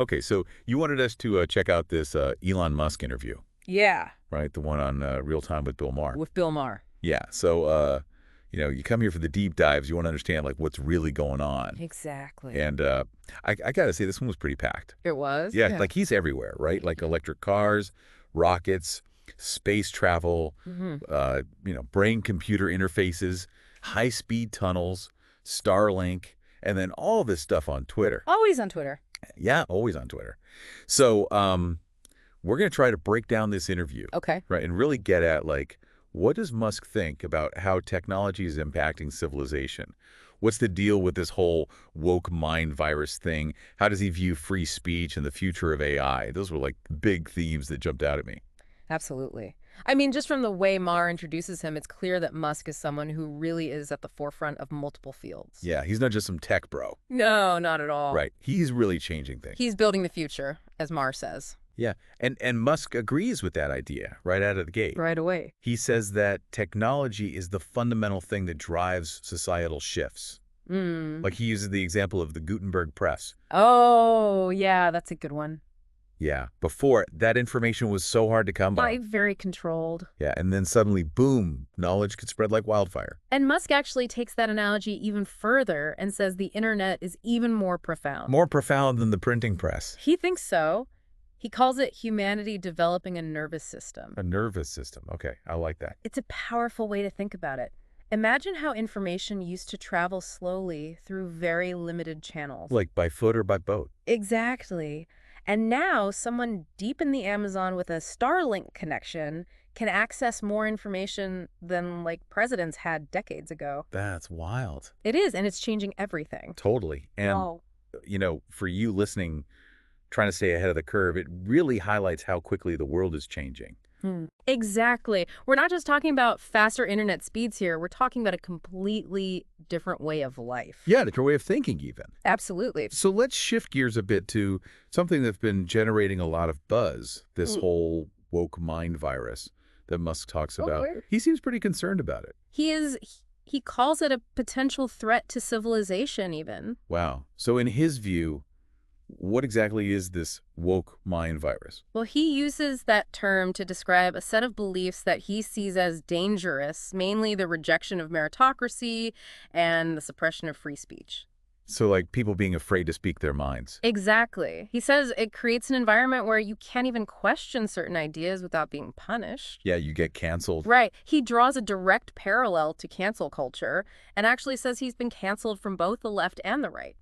Okay, so you wanted us to check out this Elon Musk interview, Yeah, right? The one on Real Time with Bill Maher. with Bill Maher. Yeah, so, you come here for the deep dives. You want to understand, like, what's really going on. Exactly. And I got to say, this one was pretty packed. It was? Yeah, Yeah. like he's everywhere, right? Like electric cars, rockets, space travel, Hmm. brain-computer interfaces, high-speed tunnels, Starlink, and then all this stuff on Twitter. Always on Twitter. Yeah, always on Twitter. So, we're going to try to break down this interview, Okay. right, and really get at, like, what does Musk think about how technology is impacting civilization? What's the deal with this whole woke mind virus thing? How does he view free speech and the future of AI? Those were, like, big themes that jumped out at me. Absolutely. I mean, just from the way Maher introduces him, it's clear that Musk is someone who really is at the forefront of multiple fields. Yeah, he's not just some tech bro. No, not at all. Right. He's really changing things. He's building the future, as Maher says. Yeah, and Musk agrees with that idea right out of the gate. Right away. He says that technology is the fundamental thing that drives societal shifts. Mm. Like he uses the example of the Gutenberg press. Oh, yeah, that's a good one. Yeah, before that information was so hard to come by. Very controlled. Yeah, and then suddenly, boom, knowledge could spread like wildfire. And Musk actually takes that analogy even further and says the internet is even more profound. More profound than the printing press. He thinks so. He calls it humanity developing a nervous system. A nervous system. Okay, I like that. It's a powerful way to think about it. Imagine how information used to travel slowly through very limited channels. Like by foot or by boat. Exactly. And now someone deep in the Amazon with a Starlink connection can access more information than like presidents had decades ago. That's wild. It is, and it's changing everything. Totally. And, Wow. For you listening, trying to stay ahead of the curve, it really highlights how quickly the world is changing. Exactly. We're not just talking about faster internet speeds here. We're talking about a completely different way of life. Yeah, different way of thinking even. Absolutely. So let's shift gears a bit to something that's been generating a lot of buzz, this whole woke mind virus that Musk talks about. Okay. He seems pretty concerned about it. He calls it a potential threat to civilization even. Wow. So in his view, what exactly is this woke mind virus? Well, he uses that term to describe a set of beliefs that he sees as dangerous, mainly the rejection of meritocracy and the suppression of free speech. So like people being afraid to speak their minds. Exactly. He says it creates an environment where you can't even question certain ideas without being punished. Yeah, you get canceled. Right. He draws a direct parallel to cancel culture and actually says he's been canceled from both the left and the right.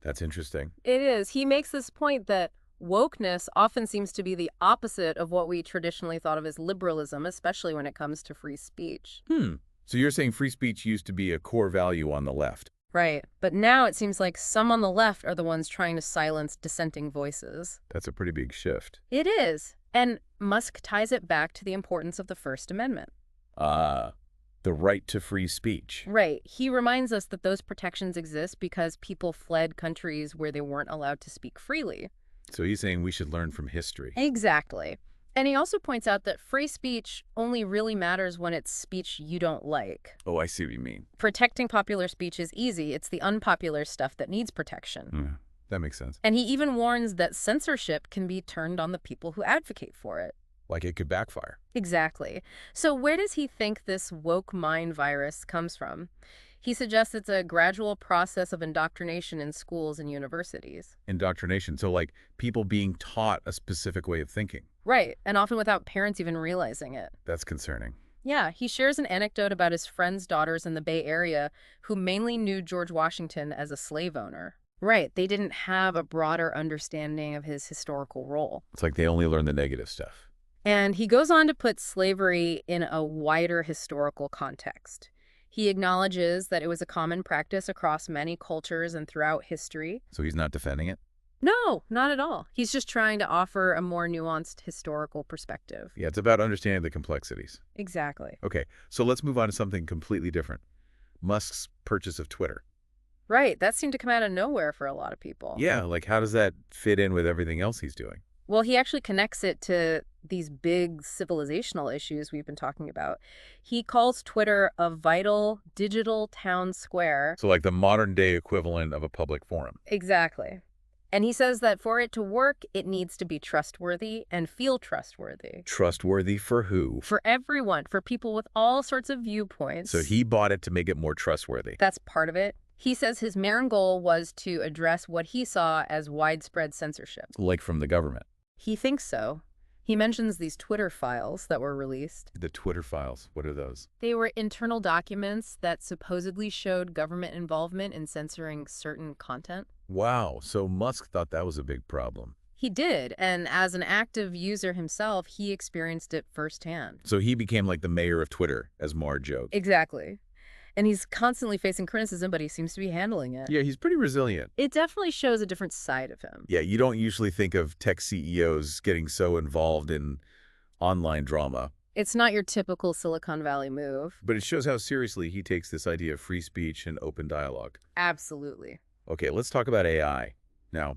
That's interesting. It is. He makes this point that wokeness often seems to be the opposite of what we traditionally thought of as liberalism, especially when it comes to free speech. So you're saying free speech used to be a core value on the left. Right. But now it seems like some on the left are the ones trying to silence dissenting voices. That's a pretty big shift. It is. And Musk ties it back to the importance of the First Amendment. The right to free speech. Right. He reminds us that those protections exist because people fled countries where they weren't allowed to speak freely. So he's saying we should learn from history. Exactly. And he also points out that free speech only really matters when it's speech you don't like. Oh, I see what you mean. Protecting popular speech is easy. It's the unpopular stuff that needs protection. That makes sense. And he even warns that censorship can be turned on the people who advocate for it. Like it could backfire. Exactly. So where does he think this woke mind virus comes from? He suggests it's a gradual process of indoctrination in schools and universities. Indoctrination. So like people being taught a specific way of thinking. Right, and often without parents even realizing it. That's concerning. Yeah, he shares an anecdote about his friend's daughters in the Bay Area who mainly knew George Washington as a slave owner. Right, they didn't have a broader understanding of his historical role. It's like they only learn the negative stuff. And he goes on to put slavery in a wider historical context. He acknowledges that it was a common practice across many cultures and throughout history. So he's not defending it? No, not at all. He's just trying to offer a more nuanced historical perspective. Yeah, it's about understanding the complexities. Exactly. Okay, so let's move on to something completely different. Musk's purchase of Twitter. Right, that seemed to come out of nowhere for a lot of people. Yeah, like how does that fit in with everything else he's doing? Well, he actually connects it to these big civilizational issues we've been talking about. He calls Twitter a vital digital town square. So like the modern day equivalent of a public forum. Exactly. And he says that for it to work, it needs to be trustworthy and feel trustworthy. Trustworthy for who? For everyone, for people with all sorts of So viewpoints. he bought it to make it more trustworthy. That's part of it. He says his main goal was to address what he saw as widespread censorship. Like from the government. He thinks so. He mentions these Twitter files that were released. The Twitter files, what are those? They were internal documents that supposedly showed government involvement in censoring certain content. Wow, so Musk thought that was a big problem. He did, and as an active user himself, he experienced it firsthand. So he became like the mayor of Twitter, as Maher joked. Exactly. And he's constantly facing criticism, but he seems to be handling it. Yeah, he's pretty resilient. It definitely shows a different side of him. Yeah, you don't usually think of tech CEOs getting so involved in online drama. It's not your typical Silicon Valley move. But it shows how seriously he takes this idea of free speech and open dialogue. Absolutely. Okay, let's talk about AI. Now,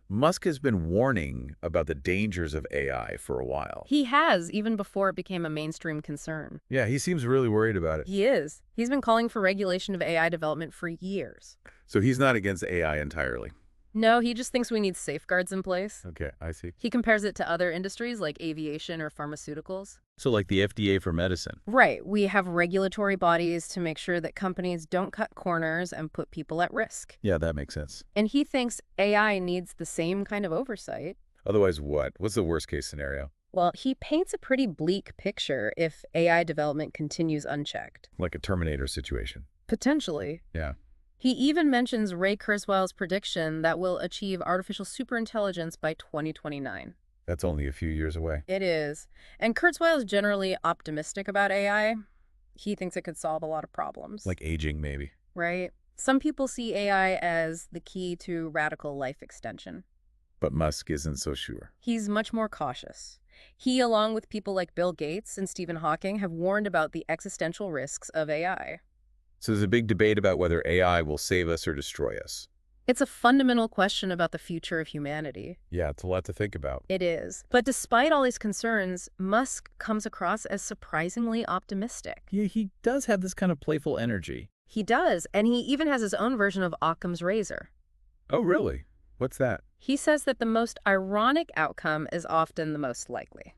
Musk has been warning about the dangers of AI for a while. He has, even before it became a mainstream concern. Yeah, he seems really worried about it. He is. He's been calling for regulation of AI development for years. So he's not against AI entirely. No, he just thinks we need safeguards in place. Okay, I see. He compares it to other industries like aviation or pharmaceuticals. So like the FDA for medicine. Right. We have regulatory bodies to make sure that companies don't cut corners and put people at risk. Yeah, that makes sense. And he thinks AI needs the same kind of oversight. Otherwise what? What's the worst case scenario? Well, he paints a pretty bleak picture if AI development continues unchecked. Like a Terminator situation. Potentially. Yeah. He even mentions Ray Kurzweil's prediction that we'll achieve artificial superintelligence by 2029. That's only a few years away. It is. And Kurzweil is generally optimistic about AI. He thinks it could solve a lot of problems. Like aging, maybe. Right? Some people see AI as the key to radical life extension. But Musk isn't so sure. He's much more cautious. He, along with people like Bill Gates and Stephen Hawking, have warned about the existential risks of AI. So there's a big debate about whether AI will save us or destroy us. It's a fundamental question about the future of humanity. Yeah, it's a lot to think about. It is. But despite all these concerns, Musk comes across as surprisingly optimistic. Yeah, he does have this kind of playful energy. He does, and he even has his own version of Occam's razor. Oh, really? What's that? He says that the most ironic outcome is often the most likely.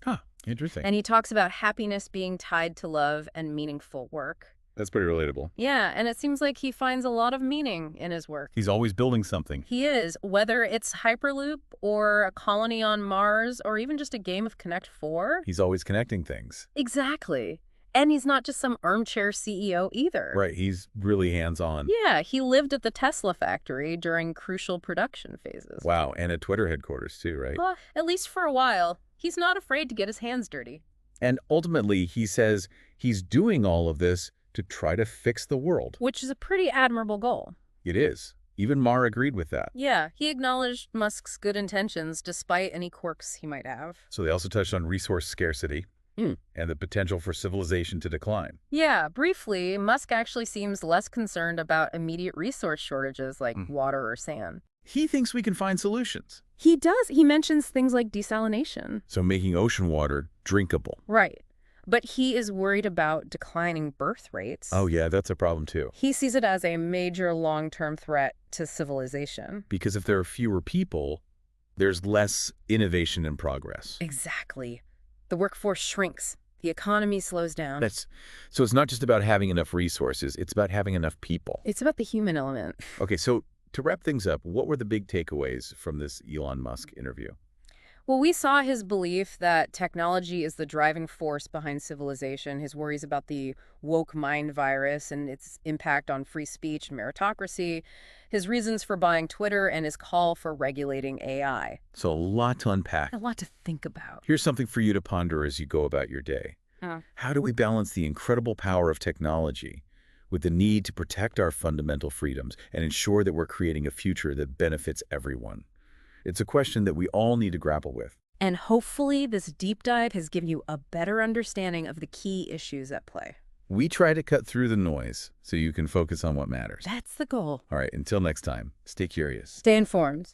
Huh, interesting. And he talks about happiness being tied to love and meaningful work. That's pretty relatable. Yeah, and it seems like he finds a lot of meaning in his work. He's always building something. He is, whether it's Hyperloop or a colony on Mars or even just a game of Connect 4. He's always connecting things. Exactly. And he's not just some armchair CEO either. Right, he's really hands-on. Yeah, he lived at the Tesla factory during crucial production phases. Wow, and at Twitter headquarters too, right? Well, at least for a while. He's not afraid to get his hands dirty. And ultimately, he says he's doing all of this to try to fix the world. Which is a pretty admirable goal. It is. Even Maher agreed with that. Yeah, he acknowledged Musk's good intentions despite any quirks he might have. So they also touched on resource scarcity and the potential for civilization to decline. Yeah, briefly, Musk actually seems less concerned about immediate resource shortages like water or sand. He thinks we can find solutions. He does. He mentions things like desalination. So making ocean water drinkable. Right. But he is worried about declining birth rates. Oh, yeah, that's a problem too. He sees it as a major long-term threat to civilization. Because if there are fewer people, there's less innovation and progress. Exactly. The workforce shrinks. The economy slows down. So it's not just about having enough resources, it's about having enough people. It's about the human element. Okay, so to wrap things up, what were the big takeaways from this Elon Musk interview? Well, we saw his belief that technology is the driving force behind civilization, his worries about the woke mind virus and its impact on free speech and meritocracy, his reasons for buying Twitter, and his call for regulating AI. So a lot to unpack. A lot to think about. Here's something for you to ponder as you go about your day. How do we balance the incredible power of technology with the need to protect our fundamental freedoms and ensure that we're creating a future that benefits everyone? It's a question that we all need to grapple with. And hopefully this deep dive has given you a better understanding of the key issues at play. We try to cut through the noise so you can focus on what matters. That's the goal. All right, until next time, stay curious. Stay informed.